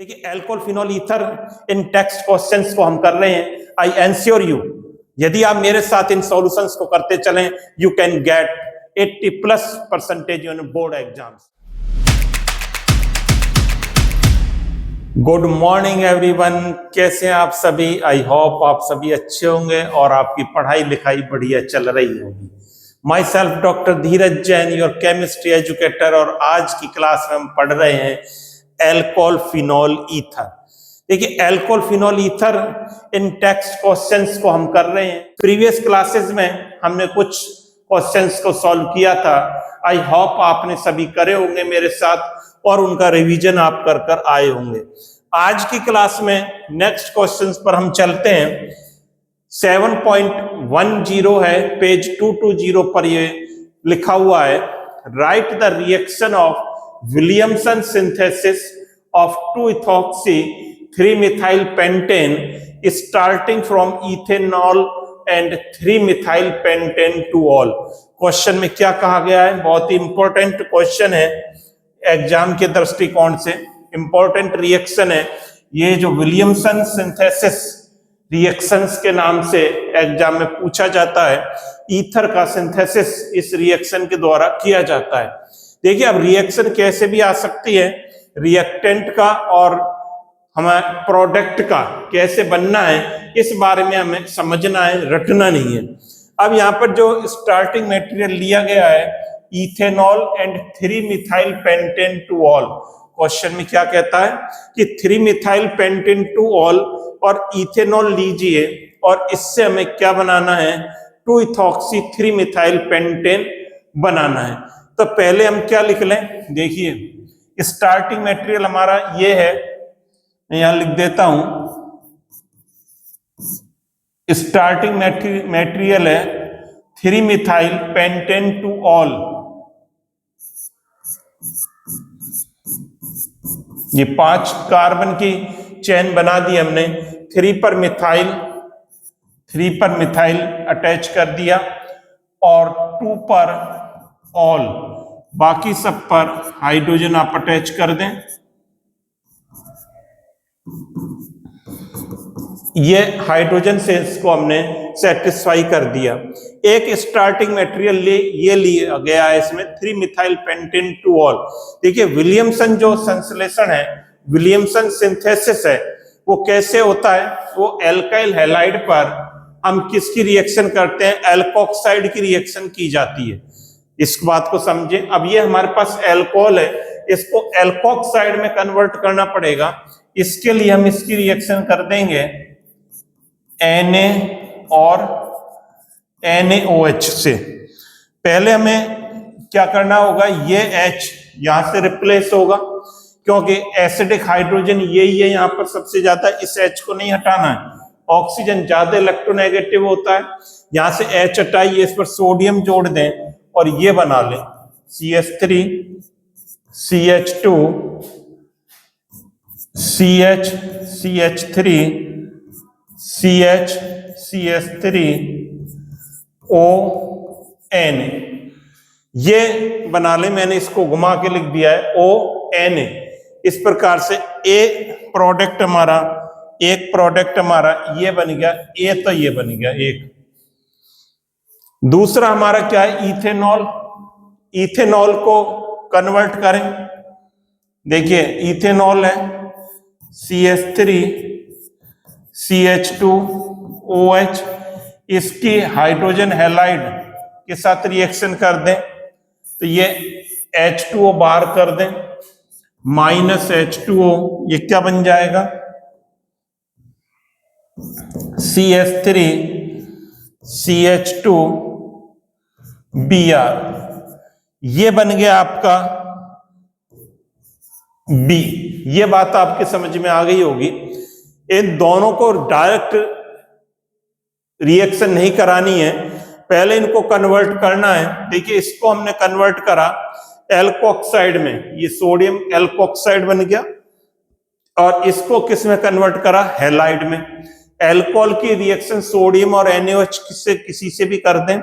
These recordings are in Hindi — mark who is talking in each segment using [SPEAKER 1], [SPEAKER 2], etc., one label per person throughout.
[SPEAKER 1] देखिए अल्कोहल फिनोल ईथर इन टेक्स्ट क्वेश्चंस को हम कर रहे हैं। आई एंश्योर यू यदि आप मेरे साथ इन सॉल्यूशंस को करते चलें you can get 80+% in board exams. Good morning everyone, कैसे हैं आप सभी? आई होप आप सभी अच्छे होंगे और आपकी पढ़ाई लिखाई बढ़िया चल रही होगी। My self doctor Dheeraj Jain, your chemistry educator, और आज की क्लास में हम पढ़ रहे हैं अल्कोहल फिनोल ईथर। देखिए अल्कोहल फिनोल ईथर इन टेक्स्ट क्वेश्चंस को हम कर रहे हैं। प्रीवियस क्लासेस में हमने कुछ क्वेश्चंस को सॉल्व किया था। आई होप आपने सभी करे होंगे मेरे साथ और उनका रिवीजन आप कर आए होंगे। आज की क्लास में नेक्स्ट क्वेश्चंस पर हम चलते हैं। 7.10 है, पेज 220 पर ये लिखा हुआ है, right the reaction of Williamson synthesis of 2-ethoxy 3-methyl pentane starting from ethanol and 3-methyl pentane to all। Question में क्या कहा गया है? बहुत ही इंपॉर्टेंट क्वेश्चन है, एग्जाम के दृष्टिकोण से इंपॉर्टेंट रिएक्शन है। ये जो विलियमसन सिंथेसिस रिएक्शंस के नाम से एग्जाम में पूछा जाता है, ईथर का सिंथेसिस इस रिएक्शन के द्वारा किया जाता है। देखिए अब रिएक्शन कैसे भी आ सकती है, रिएक्टेंट का और हमारे प्रोडक्ट का कैसे बनना है इस बारे में हमें समझना है, रटना नहीं है। अब यहाँ पर जो स्टार्टिंग मटेरियल लिया गया है, ethanol and 3-methyl pentane to all। Question में क्या कहता है कि 3-methyl pentane to all और इथेनॉल लीजिए और इससे हमें क्या बनाना है, 2-ethoxy 3-methyl pentane बनाना है। तो पहले हम क्या लिख लें, देखिए स्टार्टिंग मटेरियल हमारा ये है, मैं यहां लिख देता हूं, स्टार्टिंग मटेरियल है 3-methyl pentane to all। ये 5 कार्बन की चेन बना दी हमने, 3 पर मिथाइल अटैच कर दिया और 2 पर ऑल, बाकी सब पर हाइड्रोजन आप अटैच कर दें। ये हाइड्रोजन से इसको हमने सेटिस्फाई कर दिया। एक स्टार्टिंग मटेरियल ये लिया गया है इसमें 3-methyl pentane to all। देखिए विलियमसन जो संश्लेषण है, विलियमसन सिंथेसिस है, वो कैसे होता है, वो एल्काइल हैलाइड पर हम किसकी रिएक्शन करते हैं, एल्कोक्साइड की रिएक्शन की जाती है। इस बात को समझें। अब ये हमारे पास एल्कोहल है, इसको एल्कोक्साइड में कन्वर्ट करना पड़ेगा। इसके लिए हम इसकी रिएक्शन कर देंगे Na और NaOH से। पहले हमें क्या करना होगा, ये H यहां से रिप्लेस होगा क्योंकि एसिडिक हाइड्रोजन यही है यहाँ पर सबसे ज्यादा, इस H को नहीं हटाना है। ऑक्सीजन ज्यादा इलेक्ट्रोनेगेटिव होता है, यहां से H हटाइए, इस पर सोडियम जोड़ दें और ये बना लें CH3 CH2 CH CH3 CH CH3 ON, ये बना ले। मैंने इसको घुमा के लिख दिया है ON। इस प्रकार से एक प्रोडक्ट हमारा ये बन गया, तो ये बन गया एक। दूसरा हमारा क्या है, इथेनॉल। इथेनॉल को कन्वर्ट करें, देखिए इथेनॉल है CH3 CH2 OH, इसकी हाइड्रोजन हैलाइड के साथ रिएक्शन कर दें तो ये H2O बाहर कर दें, -H2O, ये क्या बन जाएगा, CH3 CH2 Br, ये बन गया आपका B। ये बात आपके समझ में आ गई होगी। इन दोनों को डायरेक्ट रिएक्शन नहीं करानी है, पहले इनको कन्वर्ट करना है। देखिए इसको हमने कन्वर्ट करा एल्कोक्साइड में, ये सोडियम एल्कोक्साइड बन गया, और इसको किस में कन्वर्ट करा, हैलाइड में। एल्कोहल की रिएक्शन सोडियम और NaOH से किसी से भी कर दें,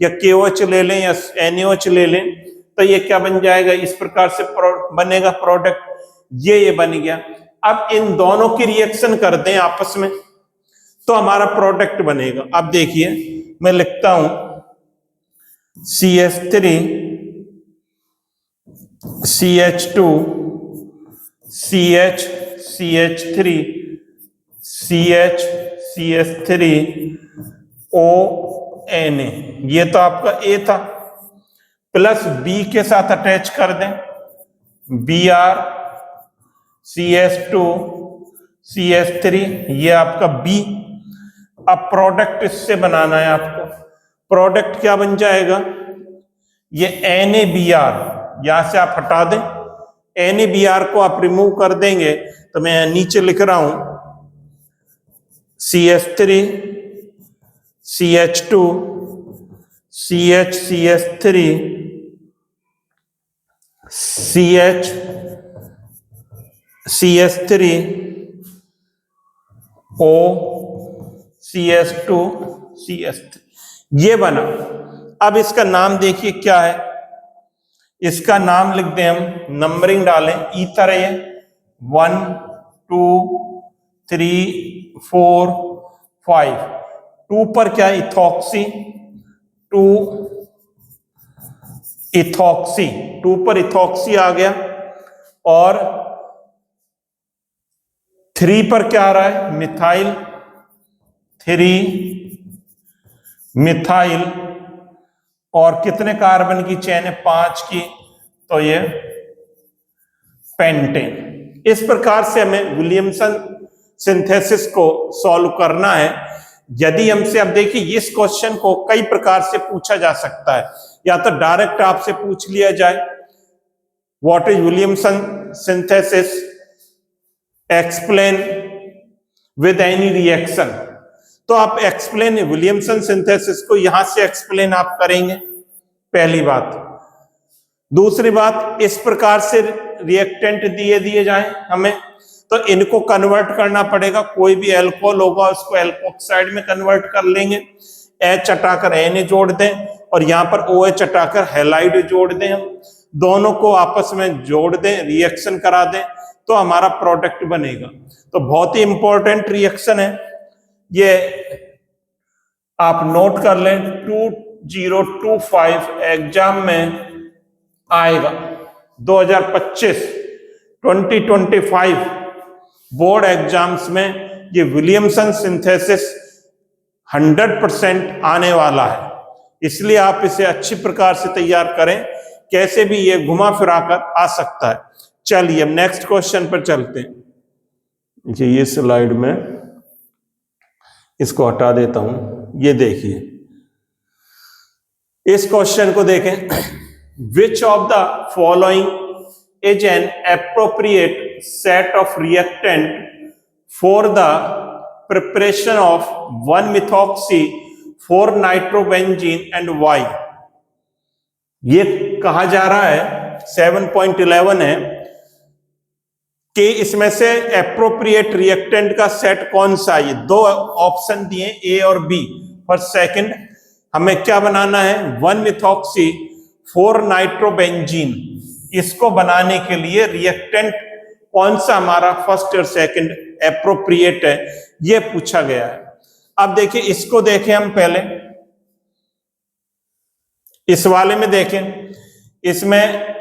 [SPEAKER 1] या KOH ले लें या NaOH ले लें, तो ये क्या बन जाएगा, इस प्रकार से बनेगा प्रोडक्ट। ये बन गया। अब इन दोनों की रिएक्शन कर दें आपस में तो हमारा प्रोडक्ट बनेगा। अब देखिए मैं लिखता हूं CH3 CH2 CH CH3 CH CH3 ONA, ये तो आपका A था, प्लस B के साथ अटैच कर दें Br CH2 CH3, ये आपका B। अब प्रोडक्ट इससे बनाना है आपको। प्रोडक्ट क्या बन जाएगा, ये NaBr, यहां से आप हटा दें, NaBr को आप रिमूव कर देंगे तो मैं नीचे लिख रहा हूं CH3 CH2 CH CH3 CH CH3 O CH2 CH3, ये बना। अब इसका नाम देखिए क्या है, इसका नाम लिख दें हम, नंबरिंग डालें, ईथर है 1 2 3 4 5, 2 पर क्या है इथॉक्सी, 2 इथॉक्सी, 2 पर इथॉक्सी आ गया, और 3 पर क्या आ रहा है मिथाइल, 3 मिथाइल, और कितने कार्बन की चेन है 5 की, तो ये पेंटेन। इस प्रकार से हमें विलियमसन सिंथेसिस को सॉल्व करना है। यदि हमसे, अब देखिए इस क्वेश्चन को कई प्रकार से पूछा जा सकता है, या तो डायरेक्ट आपसे पूछ लिया जाए what is Williamson synthesis, explain with any reaction, तो आप एक्सप्लेन विलियमसन सिंथेसिस को यहां से एक्सप्लेन आप करेंगे, पहली बात। दूसरी बात, इस प्रकार से रिएक्टेंट दिए जाएं हमें, तो इनको कन्वर्ट करना पड़ेगा, कोई भी अल्कोहल होगा उसको एल्कोक्साइड में कन्वर्ट कर लेंगे, H हटाकर Na जोड़ दें और यहां पर OH हटाकर हैलाइड जोड़ दें, हम दोनों को आपस में जोड़ दें, रिएक्शन करा दें, तो हमारा प्रोडक्ट बनेगा। तो बहुत ही इंपॉर्टेंट रिएक्शन है ये, आप नोट कर लें, 2025 एग्जाम में आएगा, 2025 बोर्ड एग्जाम्स में ये विलियमसन सिंथेसिस 100% आने वाला है, इसलिए आप इसे अच्छी प्रकार से तैयार करें, कैसे भी ये घुमा फिरा कर आ सकता है। चलिए अब नेक्स्ट क्वेश्चन पर चलते हैं। ये स्लाइड में इसको हटा देता हूं, ये देखिए इस क्वेश्चन को देखें, which of the following is an appropriate set of reactant for the preparation of 1-methoxy 4-nitrobenzene and Y. ये कहा जा रहा है 7.11 है कि इसमें से एप्रोप्रिएट रिएक्टेंट का सेट कौन सा है। दो ऑप्शन दिए A और B। फर्स्ट सेकंड हमें क्या बनाना है, 1-methoxy 4-nitrobenzene, इसको बनाने के लिए रिएक्टेंट कौन सा हमारा फर्स्ट और सेकंड एप्रोप्रिएट है, ये पूछा गया है। अब देखिए इसको देखें हम पहले, इस वाले में देखें, इसमें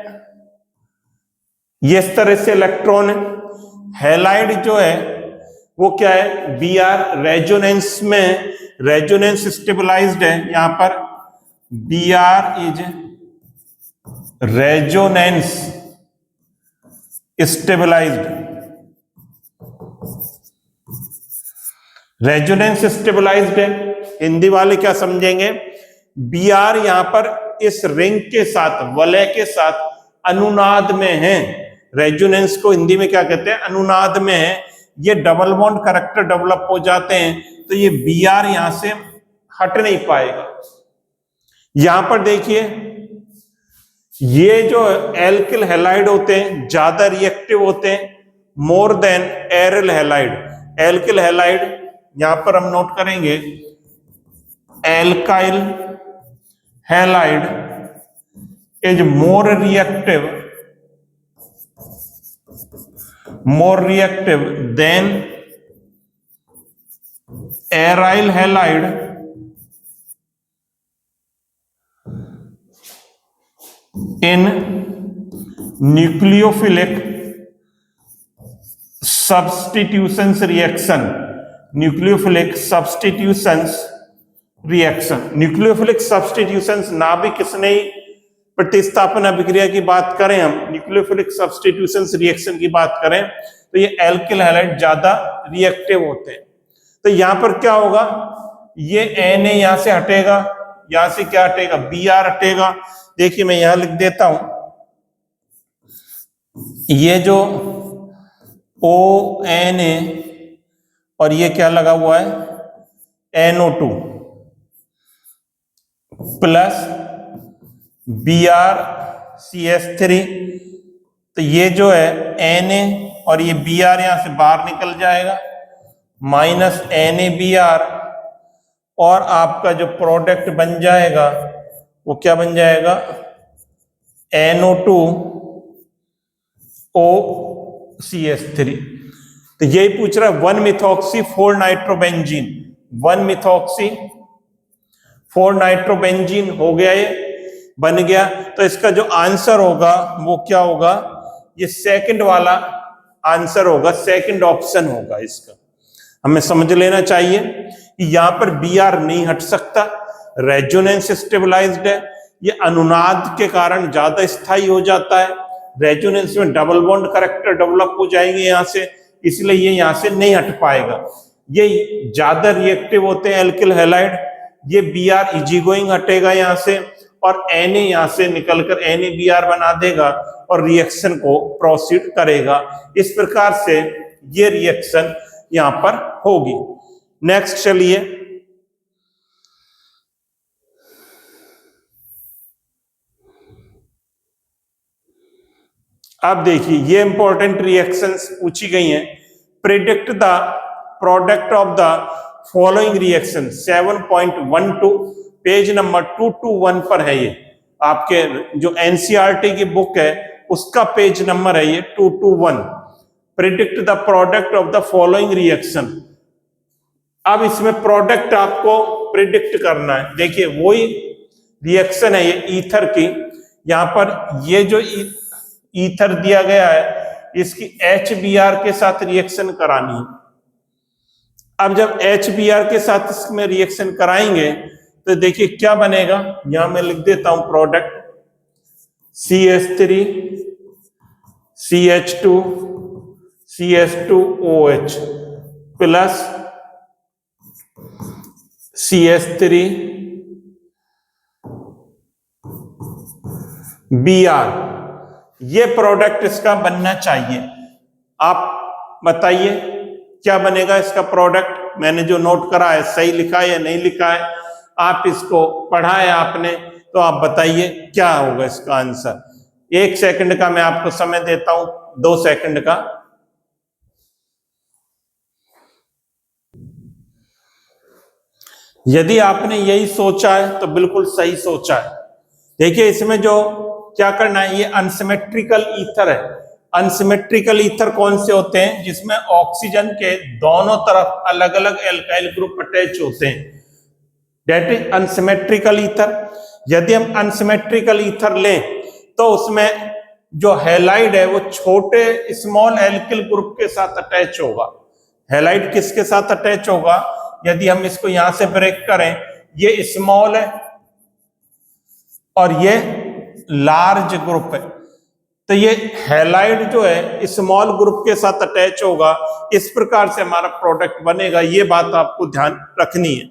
[SPEAKER 1] इस तरह से इलेक्ट्रॉन है, हैलाइड जो है वो क्या है Br, रेजोनेंस में रेजोनेंस स्टेबलाइज्ड है, यहां पर Br is resonance stabilised, resonance stabilised है। हिंदी वाले क्या समझेंगे, Br यहां पर इस रिंग के साथ, वलय के साथ अनुनाद में है, रेजोनेंस को हिंदी में क्या कहते हैं, अनुनाद में है, ये डबल बॉन्ड करैक्टर डेवलप हो जाते हैं, तो ये Br यहां से हट नहीं पाएगा। यहां पर देखिए ये जो एल्किल हैलाइड होते हैं ज्यादा रिएक्टिव होते हैं more than aryl halide. Alkyl halide यहां पर हम नोट करेंगे, alkyl halide is more more reactive than aryl halide in nucleophilic substitutions reaction. nucleophilic substitutions ना भी किसने प्रतिस्थापन अभिक्रिया की बात करें, हम न्यूक्लियोफिलिक सब्स्टिट्यूशंस रिएक्शन की बात करें तो ये एल्किल हैलाइड ज्यादा रिएक्टिव होते हैं। तो यहां पर क्या होगा, ये Na यहां से हटेगा, यहां से क्या हटेगा, Br हटेगा। देखिए मैं यहां लिख देता हूं, ये जो ONA और ये क्या लगा हुआ है NO2 प्लस BrCH3, तो ये जो है Na और ये Br यहां से बाहर निकल जाएगा, माइनस NaBr, और आपका जो प्रोडक्ट बन जाएगा वो क्या बन जाएगा, NO2OCH3। तो यही पूछ रहा है 1-methoxy 4-nitrobenzene, 1-methoxy 4-nitrobenzene हो गया, ये बन गया। तो इसका जो आंसर होगा वो क्या होगा, ये सेकंड वाला आंसर होगा, सेकंड ऑप्शन होगा। इसका हमें समझ लेना चाहिए कि यहां पर Br नहीं हट सकता, रेजोनेंस स्टेबलाइज्ड है, ये अनुनाद के कारण ज्यादा स्थायी हो जाता है, रेजोनेंस में डबल बॉन्ड कैरेक्टर डेवलप हो जाएंगे यहां से, इसलिए ये यहां से नहीं हट पाएगा। ये ज्यादा रिएक्टिव होते हैं एल्किल हैलाइड, ये Br इजी गोइंग हटेगा यहां से, और Na यहां से निकलकर NaBr बना देगा और रिएक्शन को प्रोसीड करेगा। इस प्रकार से ये रिएक्शन यहां पर होगी। नेक्स्ट चलिए, अब देखिए ये इंपॉर्टेंट रिएक्शंस पूछी गई हैं। Predict the product of the following reaction, 7.12 page number 221 पर है। ये आपके जो एनसीईआरटी की बुक है उसका पेज नंबर है ये 221। Predict the product of the following reaction. अब इसमें प्रोडक्ट आपको प्रिडिक्ट करना है। देखिए वही रिएक्शन है ये ईथर की, यहां पर ये जो ईथर दिया गया है इसकी HBr के साथ रिएक्शन करानी है। अब जब HBr के साथ इसमें रिएक्शन कराएंगे तो देखिए क्या बनेगा, यहां मैं लिख देता हूं product CH3 CH2 CH2OH plus CH3 Br, ये प्रोडक्ट इसका बनना चाहिए। आप बताइए क्या बनेगा इसका प्रोडक्ट। मैंने जो नोट करा है सही लिखा है या नहीं लिखा है, आप इसको पढ़ा है आपने तो आप बताइए क्या होगा इसका आंसर। 1 सेकंड का मैं आपको समय देता हूं, 2 सेकंड का। यदि आपने यही सोचा है तो बिल्कुल सही सोचा है। देखिए इसमें जो क्या करना है, ये अनसिमेट्रिकल ईथर है। अनसिमेट्रिकल ईथर कौन से होते हैं, जिसमें ऑक्सीजन के दोनों तरफ अलग अलग एल्काइल ग्रुप अटैच होते हैं, दैट इज अनसिमेट्रिकल ईथर। यदि हम अनसिमेट्रिकल ईथर लें तो उसमें जो हैलाइड है वो छोटे स्मॉल एल्किल ग्रुप के साथ अटैच होगा। हैलाइड किसके साथ अटैच होगा, यदि हम इसको यहां से ब्रेक करें, ये स्मॉल है और ये लार्ज ग्रुप है, तो ये हैलाइड जो है स्मॉल ग्रुप के साथ अटैच होगा। इस प्रकार से हमारा प्रोडक्ट बनेगा, ये बात आपको ध्यान रखनी है।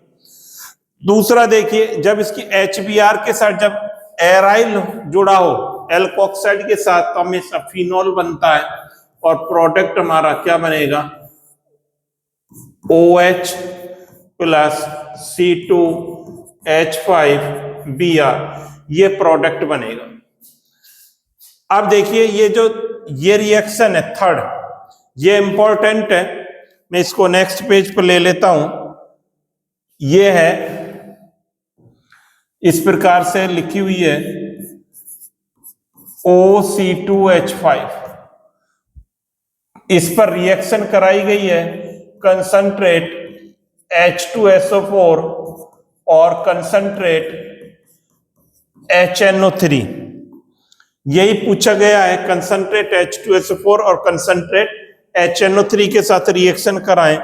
[SPEAKER 1] दूसरा देखिए, जब इसकी HBr के साथ जब एराइल जुड़ा हो एल्कोक्साइड के साथ तो हमेशा फिनॉल बनता है और प्रोडक्ट हमारा क्या बनेगा, OH प्लस C2H5Br, ये प्रोडक्ट बनेगा। अब देखिए ये रिएक्शन है थर्ड, ये इंपॉर्टेंट है, मैं इसको नेक्स्ट पेज पर ले लेता हूं। ये है इस प्रकार से लिखी हुई है OC2H5 इस पर रिएक्शन कराई गई है कंसंट्रेट H2SO4 और कंसंट्रेट HNO3। यही पूछा गया है, कंसंट्रेट H2SO4 और कंसंट्रेट HNO3 के साथ रिएक्शन कराएं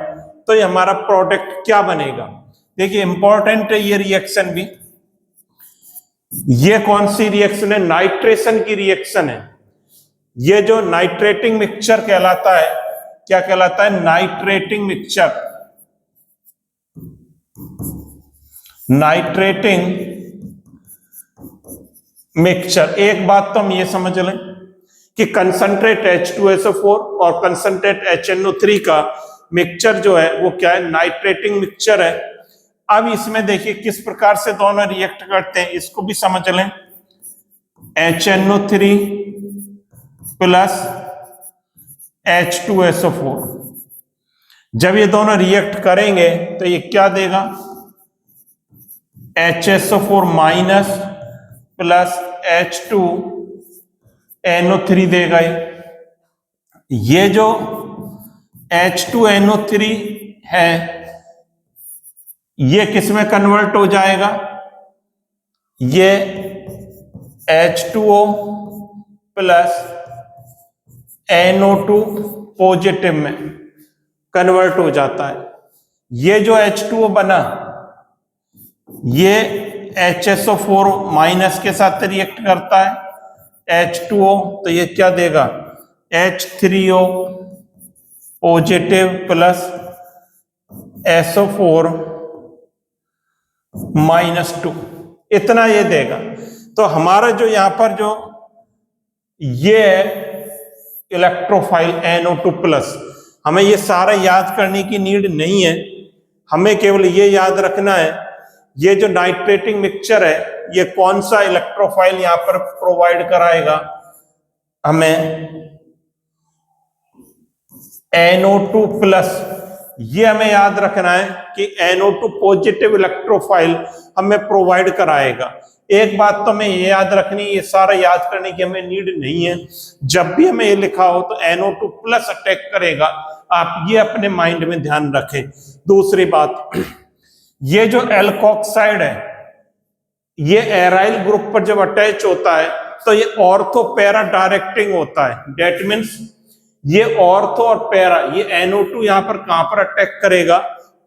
[SPEAKER 1] तो ये हमारा प्रोडक्ट क्या बनेगा। देखिए इंपॉर्टेंट है ये रिएक्शन भी। ये कौन सी रिएक्शन है? नाइट्रेशन की रिएक्शन है। ये जो नाइट्रेटिंग मिक्सचर कहलाता है, क्या कहलाता है? Nitrating mixture. Nitrating mixture. एक बात तो हम ये समझ लें कि कंसंट्रेट H2SO4 और कंसंट्रेट HNO3 का मिक्सचर जो है वो क्या है? नाइट्रेटिंग मिक्सचर है। अब इसमें देखिए किस प्रकार से दोनों रिएक्ट करते हैं, इसको भी समझ लें। HNO3 प्लस H2SO4, जब ये दोनों रिएक्ट करेंगे तो ये क्या देगा? HSO4 माइनस प्लस H2NO3 देगा। ये जो H2NO3 है ये किस में कन्वर्ट हो जाएगा? ये H2O प्लस NO2 पॉजिटिव में कन्वर्ट हो जाता है। ये जो H2O बना ये HSO4 माइनस के साथ रिएक्ट करता है H2O, तो ये क्या देगा? H3O पॉजिटिव प्लस SO4 -2, इतना ये देगा। तो हमारा जो यहां पर जो ये इलेक्ट्रोफाइल NO2 प्लस, हमें ये सारा याद करने की नीड नहीं है, हमें केवल ये याद रखना है ये जो नाइट्रेटिंग मिक्सचर है ये कौन सा इलेक्ट्रोफाइल यहां पर प्रोवाइड कराएगा हमें? NO2 plus. ये हमें याद रखना है कि NO2 पॉजिटिव इलेक्ट्रोफाइल हमें प्रोवाइड कराएगा। एक बात तो हमें ये याद रखनी, ये सारा याद करने की हमें नीड नहीं है। जब भी हमें ये लिखा हो तो NO2 प्लस अटैक करेगा, आप ये अपने माइंड में ध्यान रखें। दूसरी बात, ये जो एल्कोक्साइड है ये एराइल ग्रुप पर जब अटैच होता है तो ये ऑर्थो पैरा डायरेक्टिंग होता है। डेट मीन्स ये ऑर्थो और पैरा, ये NO2 यहां पर कहां पर अटैक करेगा?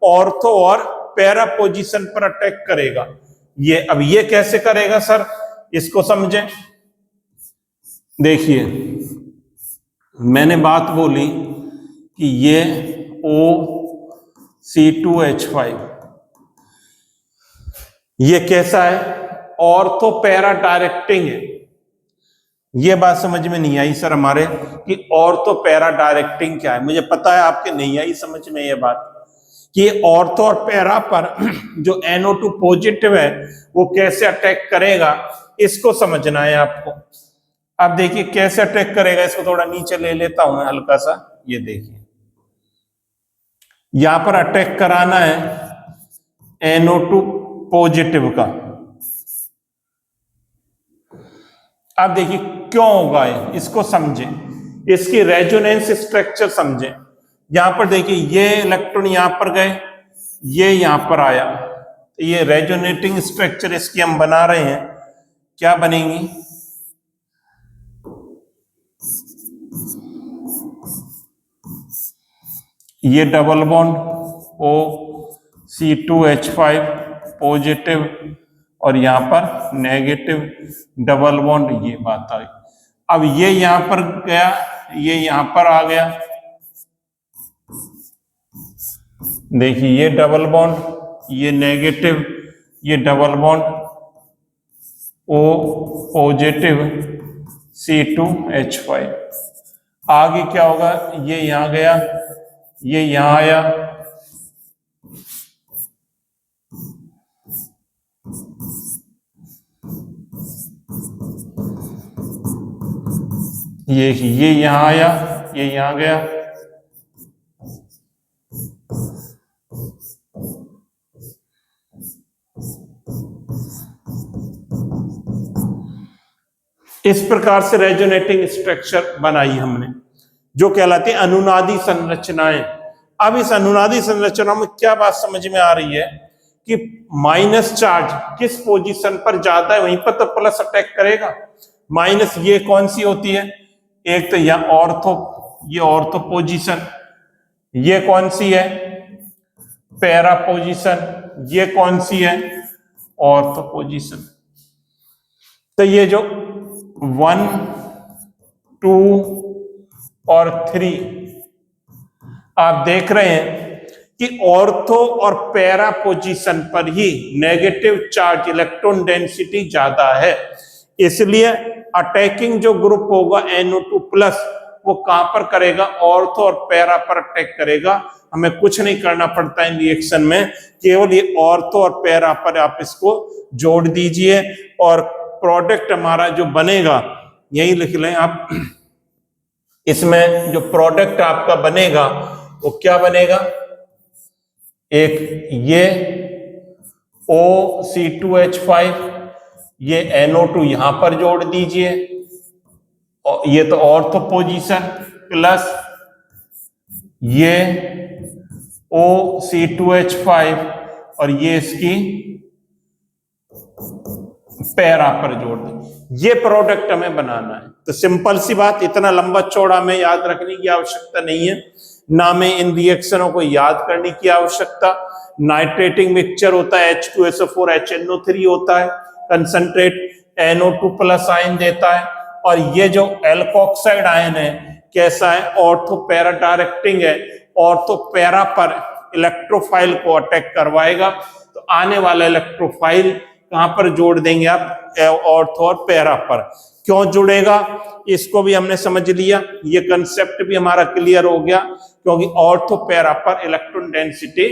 [SPEAKER 1] ऑर्थो और पैरा पोजीशन पर अटैक करेगा। ये अब ये कैसे करेगा सर, इसको समझें। देखिए मैंने बात बोली कि ये OC2H5 ये कैसा है? ऑर्थो पैरा डायरेक्टिंग है। ये बात समझ में नहीं आई सर हमारे कि ऑर्थो पैरा डायरेक्टिंग क्या है। मुझे पता है आपके नहीं आई समझ में ये बात कि ऑर्थो और पैरा पर जो NO2 पॉजिटिव है वो कैसे अटैक करेगा, इसको समझना है आपको। अब देखिए कैसे अटैक करेगा, इसको थोड़ा नीचे ले लेता हूं मैं हल्का सा। ये देखिए यहां पर अटैक कराना है NO2 पॉजिटिव का। अब देखिए क्यों होगा ये, इसको समझें, इसकी रेजोनेंस स्ट्रक्चर समझें। यहां पर देखिए ये इलेक्ट्रॉन यहां पर गए, ये यहां पर आया, तो ये रेजोनेटिंग स्ट्रक्चर इसकी हम बना रहे हैं। क्या बनेंगी? ये डबल बॉन्ड OC2H5 पॉजिटिव और यहां पर नेगेटिव डबल बॉन्ड, ये बात आ गई। अब ये यहां पर गया, ये यहां पर आ गया। देखिए ये डबल बॉन्ड, ये नेगेटिव, ये double bond O positive C2H5। आगे क्या होगा? ये यहां गया, ये यहां आया, ये यहां आया, ये यहां गया। इस प्रकार से रेजोनेटिंग स्ट्रक्चर बनाई हमने। जो कहलाती है अनुनादी संरचनाएं। अब इस अनुनादी संरचना में क्या बात समझ में आ रही है कि माइनस चार्ज किस पोजीशन पर ज्यादा है वहीं पर तो प्लस अटैक करेगा। माइनस ये कौन सी होती है, एक तो यह ऑर्थो, ये ऑर्थो पोजीशन, ये कौन सी है पैरा पोजीशन, ये कौन सी है ऑर्थो पोजीशन। तो ये जो 1 2 और 3 आप देख रहे हैं कि ऑर्थो और पैरा पोजीशन पर ही नेगेटिव चार्ज इलेक्ट्रॉन डेंसिटी ज्यादा है, इसलिए अटैकिंग जो ग्रुप होगा NO2 प्लस वो कहां पर करेगा, ऑर्थो और पैरा पर अटैक करेगा। हमें कुछ नहीं करना पड़ता इन रिएक्शन में, केवल ये ऑर्थो और पैरा पर आप इसको जोड़ दीजिए और प्रोडक्ट हमारा जो बनेगा यही लिख लें आप। इसमें जो प्रोडक्ट आपका बनेगा वो क्या बनेगा, एक ये OC2H5, ये NO2 यहां पर जोड़ दीजिए, और ये तो ऑर्थो पोजीशन प्लस ये OC2H5 और ये इसकी पैरा पर जोड़ दें। ये प्रोडक्ट हमें बनाना है। तो सिंपल सी बात, इतना लंबा चौड़ा में याद रखने की आवश्यकता नहीं है, ना में इन रिएक्शनों को याद करने की आवश्यकता। नाइट्रेटिंग मिक्सचर होता है, H2SO4 HNO3 होता है, कंसंट्रेट NO2 प्लस आयन देता है, और ये जो एल्कोक्साइड आयन है कैसा है, ऑर्थो पैरा डायरेक्टिंग है, ऑर्थो पैरा पर इलेक्ट्रोफाइल को अटैक करवाएगा। तो आने वाला इलेक्ट्रोफाइल कहां पर जोड़ देंगे आप, ऑर्थो और पैरा पर। क्यों जुड़ेगा इसको भी हमने समझ लिया, ये कंसेप्ट भी हमारा क्लियर हो गया, क्योंकि ऑर्थो पैरा पर इलेक्ट्रॉन डेंसिटी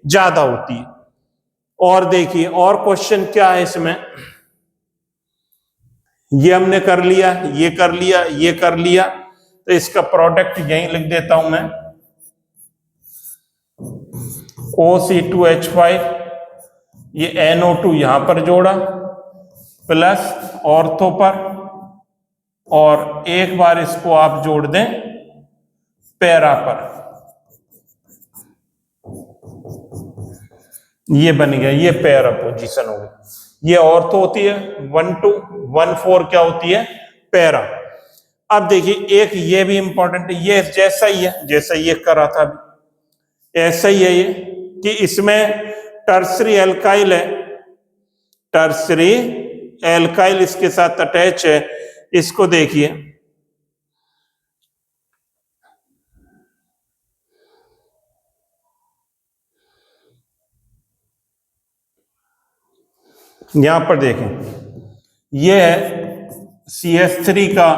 [SPEAKER 1] ज्यादा होती है। और देखिए और क्वेश्चन क्या है इसमें, ये हमने कर लिया, ये कर लिया, ये कर लिया, तो इसका प्रोडक्ट यहीं लिख देता हूं मैं, OC2H5, ये NO2 यहां पर जोड़ा प्लस ऑर्थो पर, और एक बार इसको आप जोड़ दें पैरा पर, ये बन गया, ये पैरा पोजीशन हो गई। ये ऑर्थो होती है 1 2 1 4 क्या होती है पैरा। अब देखिए एक ये भी इंपॉर्टेंट है, ये जैसा ही है जैसा ये करा था अभी, ऐसा ही है ये कि इसमें टर्सरी एल्काइल है, टर्सरी एल्काइल इसके साथ अटैच है। इसको देखिए यहां पर देखें, ये है CH3 का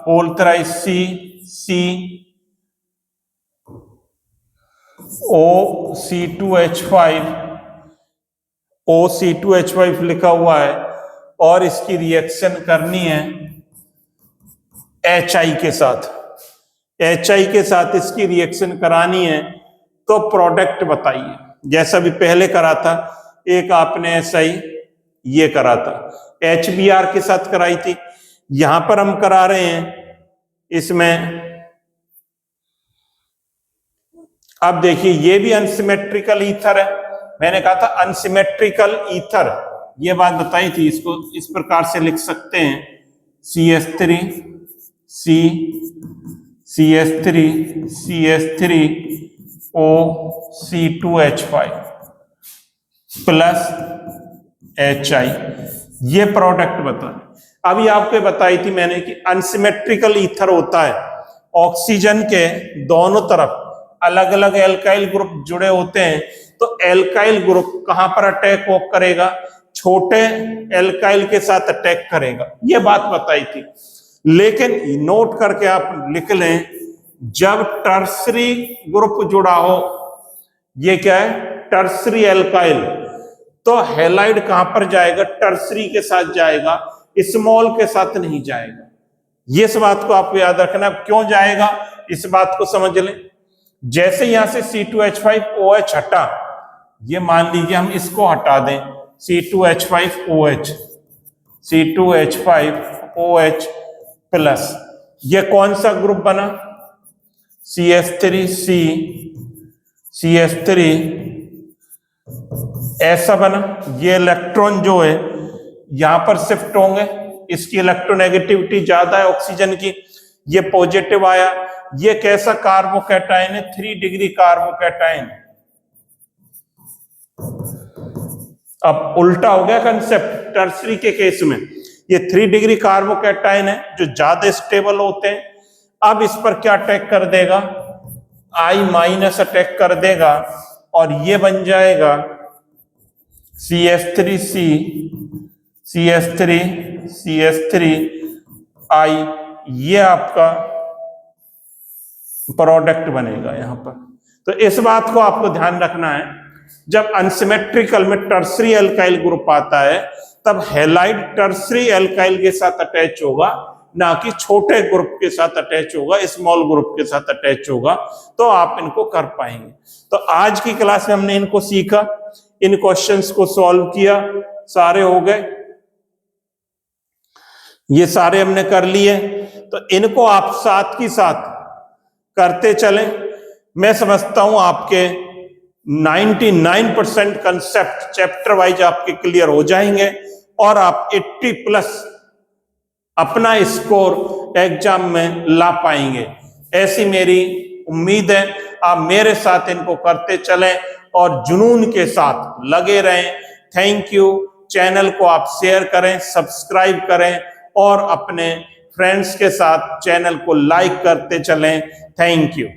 [SPEAKER 1] होल थ्राइस C OC2H5 लिखा हुआ है, और इसकी रिएक्शन करनी है HI के साथ, HI के साथ इसकी रिएक्शन करानी है। तो प्रोडक्ट बताइए, जैसा भी पहले करा था, एक आपने SI ये करा था, HBr के साथ कराई थी, यहां पर हम करा रहे हैं इसमें। अब देखिए ये भी अनसिमेट्रिकल ईथर है, मैंने कहा था अनसिमेट्रिकल ईथर, ये बात बताई थी। इसको इस प्रकार से लिख सकते हैं, CH3 CH3 OC2H5 plus HI, ये प्रोडक्ट बता। अभी आपको बताई थी मैंने कि अनसिमेट्रिकल ईथर होता है, ऑक्सीजन के दोनों तरफ अलग अलग एल्काइल ग्रुप जुड़े होते हैं, तो एल्काइल ग्रुप कहां पर अटैक करेगा, छोटे एल्काइल के साथ अटैक करेगा, ये बात बताई थी। लेकिन नोट करके आप लिख लें, जब टर्सरी ग्रुप जुड़ा हो, ये क्या है टर्सरी एल्काइल, तो हैलाइड कहां पर जाएगा, टर्सरी के साथ जाएगा, स्मॉल के साथ नहीं जाएगा। ये इस बात को आपको याद रखना। क्यों जाएगा इस बात को समझ लें। जैसे यहां से C2H5OH हटा, ये मान लीजिए हम इसको हटा दें, C2H5OH प्लस, ये कौन सा ग्रुप बना, CH3 CH3 ऐसा बना। ये इलेक्ट्रॉन जो है यहां पर शिफ्ट होंगे, इसकी इलेक्ट्रोनेगेटिविटी ज्यादा है ऑक्सीजन की, ये पॉजिटिव आया। ये कैसा कार्बोकैटायन है? 3 डिग्री कार्बोकैटायन। अब उल्टा हो गया कंसेप्ट टर्सरी के केस में। ये 3 डिग्री कार्बोकैटायन है जो ज्यादा स्टेबल होते हैं। अब इस पर क्या अटैक कर देगा? I- अटैक कर देगा और ये बन जाएगा CH3C CH3 CH3I। ये आपका प्रोडक्ट बनेगा यहां पर। तो इस बात को आपको ध्यान रखना है, जब अनसिमेट्रिकल में टर्सरी एल्काइल ग्रुप आता है तब हैलाइड टर्सरी एल्काइल के साथ अटैच होगा, ना कि छोटे ग्रुप के साथ अटैच होगा, स्मॉल ग्रुप के साथ अटैच होगा। तो आप इनको कर पाएंगे। तो आज की क्लास में हमने इनको सीखा, इन क्वेश्चंस को सॉल्व किया, सारे हो गए, ये सारे हमने कर लिए। तो इनको आप साथ की साथ करते चलें। मैं समझता हूं आपके 99% कंसेप्ट चैप्टर वाइज आपके क्लियर हो जाएंगे और आप 80+ अपना स्कोर एग्जाम में ला पाएंगे, ऐसी मेरी उम्मीद है। आप मेरे साथ इनको करते चलें और जुनून के साथ लगे रहें। Thank you. चैनल को आप शेयर करें, सब्सक्राइब करें और अपने फ्रेंड्स के साथ चैनल को लाइक करते चलें। Thank you.